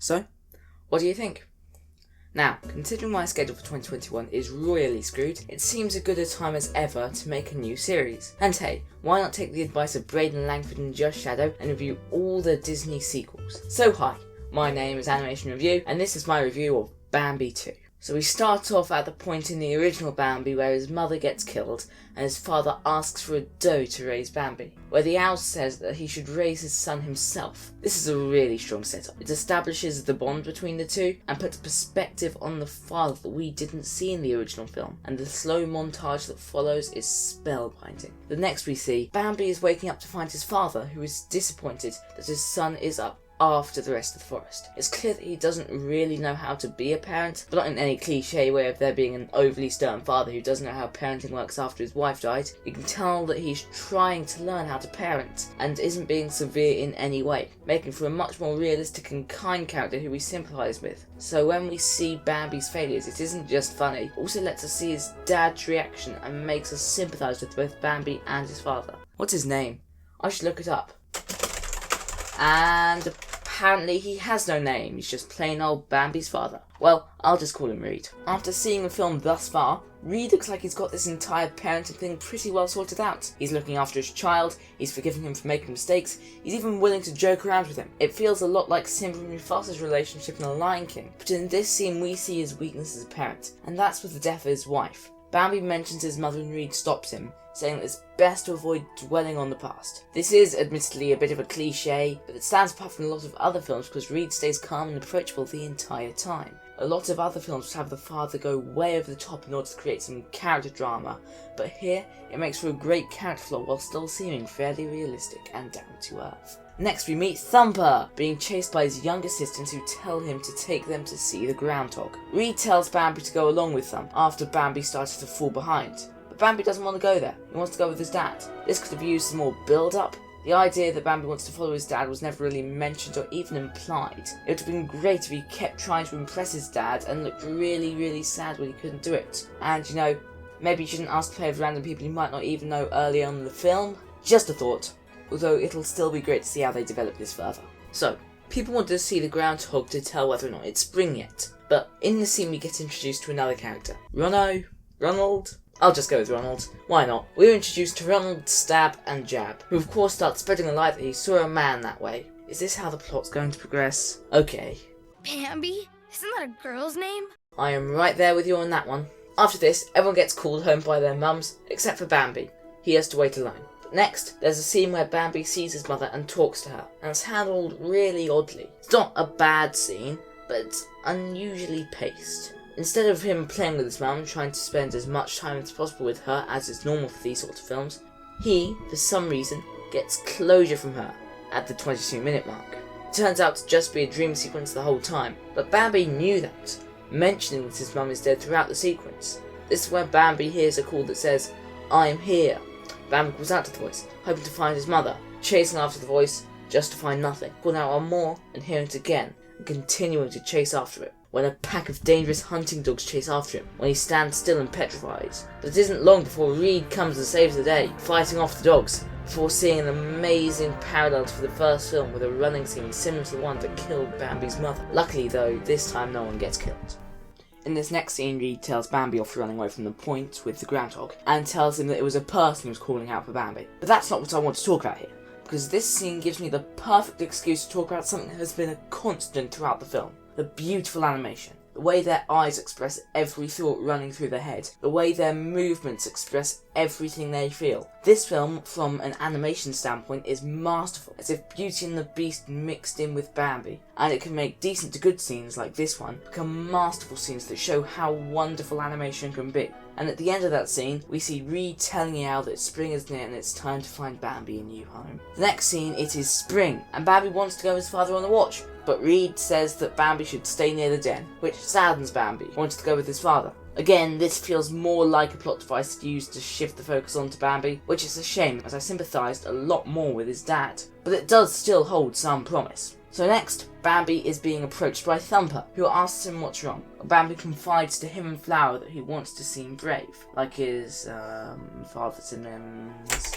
So, what do you think? Now, considering my schedule for 2021 is royally screwed, it seems as good a time as ever to make a new series. And hey, why not take the advice of Braden Langford and Just Shadow and review all the Disney sequels? So hi, my name is Animation Review, and this is my review of Bambi 2. So we start off at the point in the original Bambi where his mother gets killed and his father asks for a doe to raise Bambi, where the owl says that he should raise his son himself. This is a really strong setup. It establishes the bond between the two and puts perspective on the father that we didn't see in the original film, and the slow montage that follows is spellbinding. The next we see, Bambi is waking up to find his father, who is disappointed that his son is up after the rest of the forest. It's clear that he doesn't really know how to be a parent, but not in any cliche way of there being an overly stern father who doesn't know how parenting works after his wife died. You can tell that he's trying to learn how to parent and isn't being severe in any way, making for a much more realistic and kind character who we sympathise with. So when we see Bambi's failures, it isn't just funny, it also lets us see his dad's reaction and makes us sympathise with both Bambi and his father. What's his name? I should look it up. And apparently he has no name, he's just plain old Bambi's father. Well, I'll just call him Reed. After seeing the film thus far, Reed looks like he's got this entire parenting thing pretty well sorted out. He's looking after his child, he's forgiving him for making mistakes, he's even willing to joke around with him. It feels a lot like Simba and Mufasa's relationship in The Lion King, but in this scene we see his weakness as a parent, and that's with the death of his wife. Bambi mentions his mother and Reed stops him, saying that it's best to avoid dwelling on the past. This is admittedly a bit of a cliche, but it stands apart from a lot of other films because Reed stays calm and approachable the entire time. A lot of other films have the father go way over the top in order to create some character drama, but here it makes for a great character flaw while still seeming fairly realistic and down to earth. Next we meet Thumper, being chased by his young assistants who tell him to take them to see the groundhog. Reed tells Bambi to go along with them after Bambi started to fall behind. But Bambi doesn't want to go there, he wants to go with his dad. This could have used some more build-up. The idea that Bambi wants to follow his dad was never really mentioned or even implied. It would have been great if he kept trying to impress his dad and looked really sad when he couldn't do it. And you know, maybe you shouldn't ask to play with random people you might not even know early on in the film. Just a thought. Although it'll still be great to see how they develop this further. So, people wanted to see the groundhog to tell whether or not it's spring yet. But in the scene we get introduced to another character. Ronald? I'll just go with Ronald. Why not? We're introduced to Ronald, Stab and Jab, who of course start spreading the lie that he saw a man that way. Is this how the plot's going to progress? Okay. Bambi? Isn't that a girl's name? I am right there with you on that one. After this, everyone gets called home by their mums, except for Bambi. He has to wait alone. But next, there's a scene where Bambi sees his mother and talks to her, and it's handled really oddly. It's not a bad scene, but it's unusually paced. Instead of him playing with his mum, trying to spend as much time as possible with her as is normal for these sorts of films, he, for some reason, gets closure from her at the 22-minute mark. It turns out to just be a dream sequence the whole time, but Bambi knew that, mentioning that his mum is dead throughout the sequence. This is where Bambi hears a call that says, "I'm here." Bambi calls out to the voice, hoping to find his mother, chasing after the voice, just to find nothing, calling out one more and hearing it again, and continuing to chase after it. When a pack of dangerous hunting dogs chase after him, when he stands still and petrifies. But it isn't long before Reed comes and saves the day, fighting off the dogs, before seeing an amazing parallel to the first film with a running scene similar to the one that killed Bambi's mother. Luckily though, this time no one gets killed. In this next scene, Reed tells Bambi off running away from the point with the groundhog, and tells him that it was a person who was calling out for Bambi. But that's not what I want to talk about here, because this scene gives me the perfect excuse to talk about something that has been a constant throughout the film. The beautiful animation, the way their eyes express every thought running through their head, the way their movements express everything they feel. This film, from an animation standpoint, is masterful, as if Beauty and the Beast mixed in with Bambi, and it can make decent to good scenes like this one become masterful scenes that show how wonderful animation can be. And at the end of that scene, we see Reed telling the owl that spring is near and it's time to find Bambi a new home. The next scene, it is spring, and Bambi wants to go with his father on the watch, but Reed says that Bambi should stay near the den, which saddens Bambi, who wants to go with his father. Again, this feels more like a plot device used to shift the focus onto Bambi, which is a shame as I sympathised a lot more with his dad, but it does still hold some promise. So next, Bambi is being approached by Thumper, who asks him what's wrong. Bambi confides to him and Flower that he wants to seem brave, like his father's synonyms,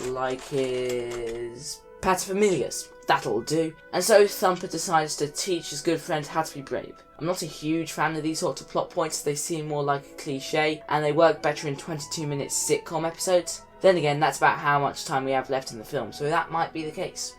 like his paterfamilias. that'll do. And so Thumper decides to teach his good friend how to be brave. I'm not a huge fan of these sorts of plot points, they seem more like a cliche, and they work better in 22-minute sitcom episodes. Then again, that's about how much time we have left in the film, so that might be the case.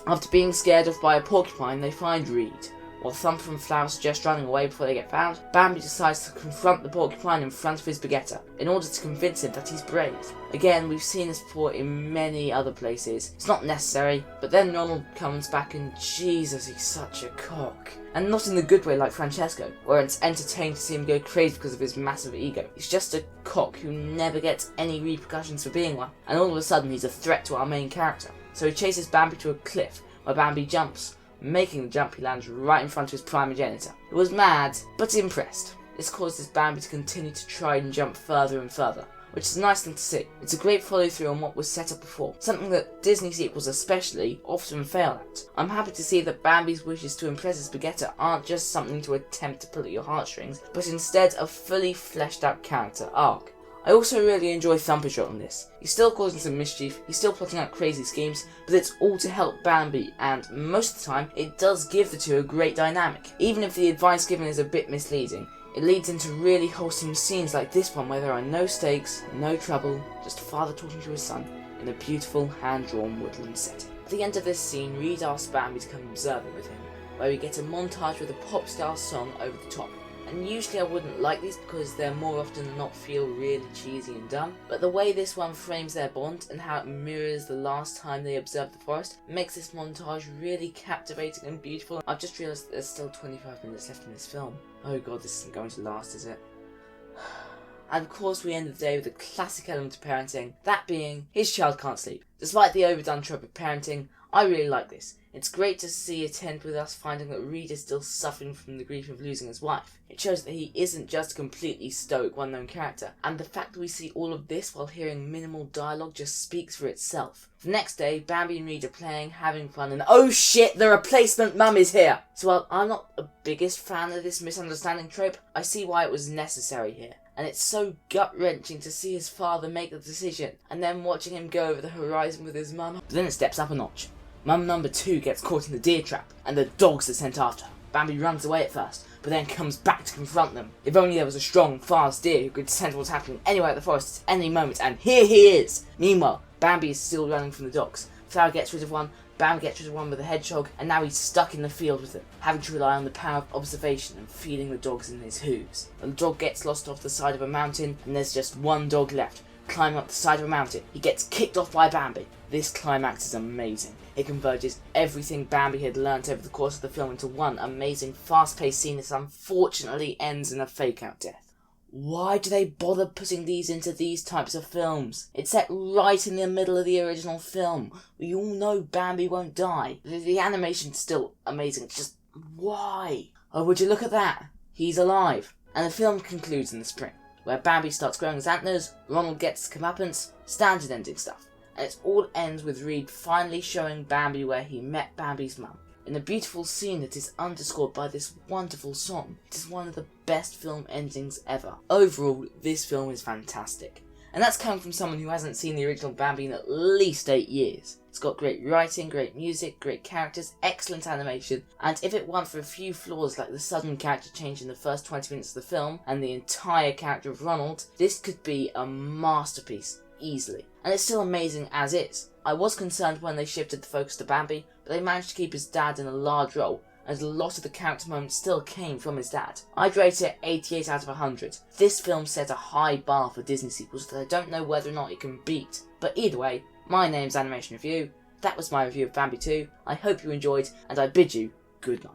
After being scared off by a porcupine, they find Reed. While Thumper and Flower suggest running away before they get found, Bambi decides to confront the porcupine in front of his Baguetta, in order to convince him that he's brave. Again, we've seen this before in many other places. It's not necessary, but then Ronald comes back and Jesus, he's such a cock. And not in the good way like Francesco, where it's entertaining to see him go crazy because of his massive ego. He's just a cock who never gets any repercussions for being one, and all of a sudden he's a threat to our main character. So he chases Bambi to a cliff, where Bambi jumps. Making the jump, he lands right in front of his primogenitor, who was mad, but impressed. This causes Bambi to continue to try and jump further and further, which is a nice thing to see. It's a great follow through on what was set up before, something that Disney sequels especially often fail at. I'm happy to see that Bambi's wishes to impress his Baguetta aren't just something to attempt to pull at your heartstrings, but instead a fully fleshed out character arc. I also really enjoy Thumper's role in this. He's still causing some mischief, he's still plotting out crazy schemes, but it's all to help Bambi, and most of the time, it does give the two a great dynamic. Even if the advice given is a bit misleading, it leads into really wholesome scenes like this one where there are no stakes, no trouble, just a father talking to his son, in a beautiful hand-drawn woodland setting. At the end of this scene, Reed asks Bambi to come observing with him, where we get a montage with a pop-style song over the top. And usually I wouldn't like these because they're more often than not feel really cheesy and dumb, but the way this one frames their bond and how it mirrors the last time they observed the forest makes this montage really captivating and beautiful. I've just realised that there's still 25 minutes left in this film. Oh god, this isn't going to last, is it? And of course we end the day with a classic element of parenting, that being, his child can't sleep. Despite the overdone trope of parenting, I really like this. It's great to see it end with us finding that Reed is still suffering from the grief of losing his wife. It shows that he isn't just a completely stoic one-known character, and the fact that we see all of this while hearing minimal dialogue just speaks for itself. The next day, Bambi and Reed are playing, having fun, and oh shit, the replacement mum is here! So while I'm not the biggest fan of this misunderstanding trope, I see why it was necessary here. And it's so gut-wrenching to see his father make the decision, and then watching him go over the horizon with his mum. But then it steps up a notch. Mum number 2 gets caught in the deer trap, and the dogs are sent after her. Bambi runs away at first, but then comes back to confront them. If only there was a strong, fast deer who could sense what's happening anywhere at the forest at any moment, and here he is! Meanwhile, Bambi is still running from the dogs. Flower gets rid of one, Bambi gets rid of one with a hedgehog, and now he's stuck in the field with them, having to rely on the power of observation and feeding the dogs in his hooves. The dog gets lost off the side of a mountain, and there's just one dog left, climbing up the side of a mountain. He gets kicked off by Bambi. This climax is amazing. It converges everything Bambi had learnt over the course of the film into one amazing, fast-paced scene that unfortunately ends in a fake-out death. Why do they bother putting these into these types of films? It's set right in the middle of the original film. We all know Bambi won't die. The animation's still amazing, it's just, why? Oh, would you look at that? He's alive. And the film concludes in the spring, where Bambi starts growing his antlers, Ronald gets his comeuppance, standard ending stuff. And it all ends with Reed finally showing Bambi where he met Bambi's mum, in a beautiful scene that is underscored by this wonderful song. It is one of the best film endings ever. Overall, this film is fantastic. And that's coming from someone who hasn't seen the original Bambi in at least 8 years. It's got great writing, great music, great characters, excellent animation, and if it weren't for a few flaws like the sudden character change in the first 20 minutes of the film, and the entire character of Ronald, this could be a masterpiece. Easily. And it's still amazing as is. I was concerned when they shifted the focus to Bambi, but they managed to keep his dad in a large role, and a lot of the character moments still came from his dad. I'd rate it 88 out of 100. This film set a high bar for Disney sequels that I don't know whether or not it can beat. But either way, my name's Animation Review, that was my review of Bambi 2, I hope you enjoyed, and I bid you good night.